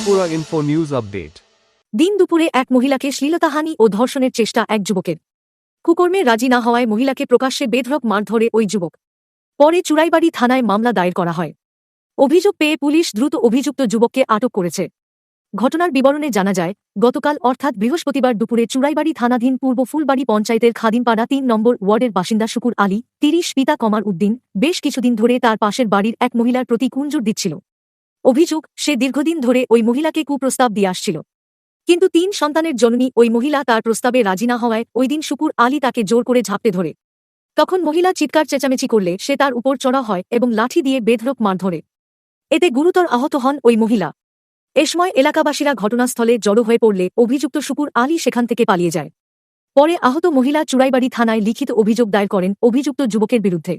Tripura Info News Update. দিন দুপুরে এক মহিলাকে শ্লীলতাহানি ও ধর্ষণের চেষ্টা এক যুবকের। কুকর্মে রাজি না হওয়ায় মহিলাকে প্রকাশ্যে বেধড়ক মারধরে ওই যুবক। পরে চুড়াইবাড়ি থানায় মামলা দায়ের করা হয়। অভিযোগ পেয়ে পুলিশ দ্রুত অভিযুক্ত যুবককে আটক করেছে। ঘটনার বিবরণে জানা যায়, গতকাল অর্থাৎ বৃহস্পতিবার দুপুরে চুড়াইবাড়ি থানাধীন পূর্ব ফুলবাড়ি পঞ্চায়েতের খাদিমপাড়া ৩ নম্বর ওয়ার্ডের বাসিন্দা শুকুর আলী ৩০ পিতা কমার উদ্দিন বেশ কিছুদিন ধরে তার পাশের বাড়ির এক মহিলার প্রতি কুনজর দিচ্ছিল। অভিযোগ, সে দীর্ঘদিন ধরে ওই মহিলাকে কুপ্রস্তাব দিয়ে আসছিল, কিন্তু ৩ সন্তানের জননী ওই মহিলা তার প্রস্তাবে রাজি না হওয়ায় ওইদিন শুকুর আলী তাকে জোর করে ঝাঁপটে ধরে। তখন মহিলা চিৎকার চেঁচামেচি করলে সে তার উপর চড়া হয় এবং লাঠি দিয়ে বেধড়ক মারধরে। এতে গুরুতর আহত হন ওই মহিলা। এ সময় এলাকাবাসীরা ঘটনাস্থলে জড়ো হয়ে পড়লে অভিযুক্ত শুকুর আলী সেখান থেকে পালিয়ে যায়। পরে আহত মহিলা চুড়াইবাড়ি থানায় লিখিত অভিযোগ দায়ের করেন অভিযুক্ত যুবকের বিরুদ্ধে।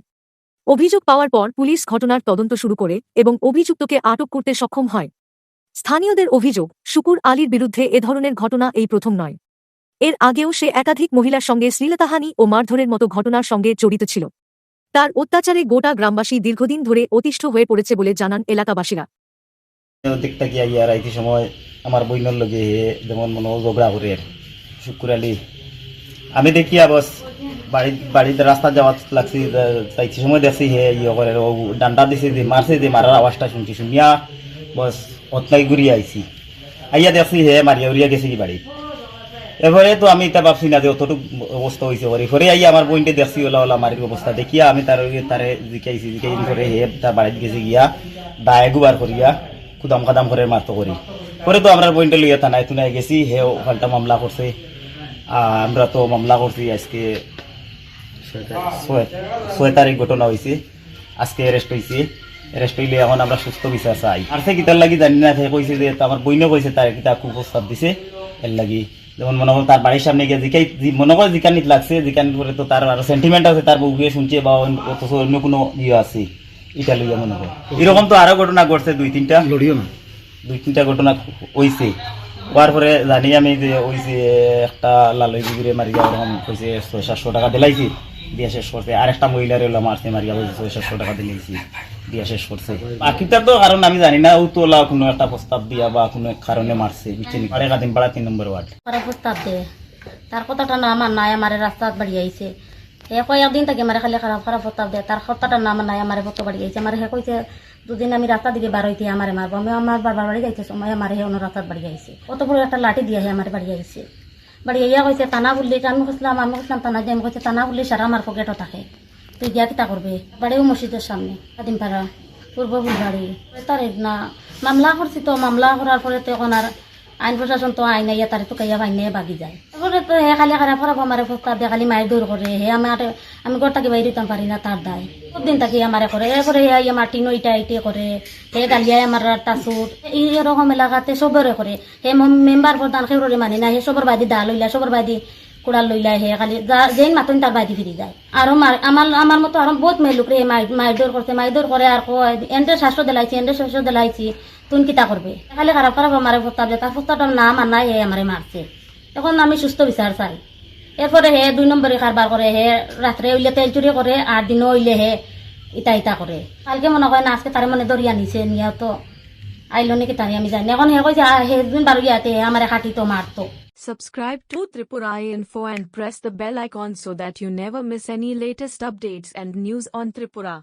অভিযোগ পাওয়ার পর পুলিশ ঘটনার তদন্ত শুরু করে এবং অভিযুক্তকে আটক করতে সক্ষম হয়। স্থানীয়দের অভিযোগ, শুকুর আলীর বিরুদ্ধে এ ধরনের ঘটনা এই প্রথম নয়। এর আগেও সে একাধিক মহিলার সঙ্গে শ্লীলতাহানি ও মারধরের মতো ঘটনার সঙ্গে জড়িত ছিল। তার অত্যাচারে গোটা গ্রামবাসী দীর্ঘদিন ধরে অতিষ্ঠ হয়ে পড়েছে বলে জানান এলাকাবাসীরা। দেখতে গিয়া ইয়ার আইতে সময় আমার বইনের লগে যেমন মনে ঝগড়া করে শুকুর আলী আমি দেখিয়া বস বাড়িতে রাস্তা যাওয়া লাগছি, চাইছি সময় দেখছি হে ইয়ে করে ডান্ডা দিছে যে মারছে, যে মারার আওয়াজটা শুনছি, শুনিয়া বস অতলাই ঘুরিয়ে আইছি, আইয়া দেখছি হে মারিয়া উড়িয়া গেছে কি বাড়ি। এরপরে তো আমি এটা ভাবছি না যে অতটুকু অবস্থা হয়েছে পরে পরে আইয়া আমার বইনটা দেখছি ওলা মারির অবস্থা দেখিয়া আমি তারে জিকাইছি, জিকাই করে হে তার বাড়িতে গেছে গিয়া দায় গুবার করিয়া কুদাম কাদাম করে মারতো করি। পরে তো আমরা বইনটা লইয়া থানায় তুনায় গেছি, হে ওখানটা মামলা করছে। আমরা তো মামলা করছি আজকে 6 তারিখ ঘটনা হয়েছে, আজকে অ্যারেস্ট হয়েছে। অ্যারেস্ট হইলে এখন আমরা সুস্থ বিচার চাই। আর সে কিতার লাগি জানি না, কইছে যে আমার বইনও কইছে তার কিতা কুপ্রস্তাব দিছে এর লাগি। যেমন মনে করো তার বাড়ির সামনে গিয়ে জিকাই মনে করে জিকানিত লাগছে, জিকানিত করে তো তার আরো সেন্টিমেন্ট আছে, তার বউ গিয়ে শুনছে বা অথচ অন্য কোনো ইয়ে আছে এটা লইয়া মনে হয়। এরকম তো আরো ঘটনা ঘটছে 2-3টা ঘটনা হইছে। হওয়ার পরে জানি আমি যে ওই যে একটা লালই বিবিরে মারিয়া ওরকম কইছে 600-700 টাকা দিলাইছি, দিয়া শেষ করছে। আর একটা মহিলার এলো মারছে, মারিয়া বলছে 600 টাকা দিলাইছি, দিয়া শেষ করছে। বাকিটা তো কারণ আমি জানি না, ও তোলা কোনো একটা প্রস্তাব দিয়া বা কোনো কারণে মারছে, বুঝছেন। আরে খাদিমপাড়া 3 নম্বর ওয়ার্ড প্রস্তাব দে তার কথাটা না আমার নাই, আমার রাস্তাত বাড়ি আইছে। হে কয় একদিন থেকে আমার খালি খারাপ খারাপ প্রস্তাব দে, তার কথাটা না আমার নাই, আমার ফটো বাড়ি আইছে। আমার হে কইছে দুদিন আমি রাস্তা দিকে বার হইতে আমার মারবো, আমি আমার বাবার বাড়ি যাইতে সময় আমার হে অন্য রাস্তাত বাড়ি আইছে। কত বড় একটা লাঠি দিয়ে আমার বাড়ি আইছে। বাড়ি আইয়া কইছে তানা বললি, আমি কইছিলাম তানা দিয়ে, আমি কইছে তানা বললি সারা আমার পকেটও থাকে, তুই গিয়া কিতা করবে। বাড়িও মসজিদের সামনে খাদিমপাড়া পূর্ব ফুলবাড়ি। তারিখ না মামলা করছি, তো মামলা করার পরে তো এখন আর আইন প্রশাসন তো আইন আইয়া তারে তো কাইয়া বাইনে বাগি যায়। তারপরে তো হে খালি খারাপ খারাপ আমার প্রস্তাব দিয়ে খালি মায়ের দৌড় করে। হে আমি ঘর থাকি বাইরে দিতাম পারি না, তার দায় দিন থাকি আমারে করে। এরপরে হে মাটি নইটা ইটে করে, হে গালিয়ায় আমার টাচুর এইরকম এলাকাতে সবরে করে। হে মেম্বার প্রধান সেউরে মানি না, হে সবর বাদি দা লইলা, সবর বাদি কুড়াল লইলা, হে খালি যেন মাতুন তার বাদি ফিরি যায়। আরো আমার মতো আরো বহুত মেয়ে লোক রে মায়ের দৌড় করছে, মায়ের দৌড় করে আর কয় এন্ডে 700 দিলাইছি, এন্ডে 600 দিলাইছি, তুন কিতা করবে। খালি খারাপ খারাপ আমার প্রস্তাব দিয়ে, তার প্রস্তাবটা না আমার নাই, হে আমারে মারছে। এখন আমি সুস্থ বিচার চাই। এরপরে হে 2 নম্বরে কারবার করে, হে রাত্রে হইলে তেল চুরি করে, আর দিনও হইলে হে ইটা করে। কালকে মনে হয় না, আজকে তারে মনে দরিয়া নিছে, নিয়া তো আইলো নাকি তারি আমি জানি। এখন হে কইছে হে দিন বারো ইয়াতে আমার কাটি তো মারতো। Subscribe to Tripura Info and press the bell icon so that you never miss any latest updates and news on Tripura.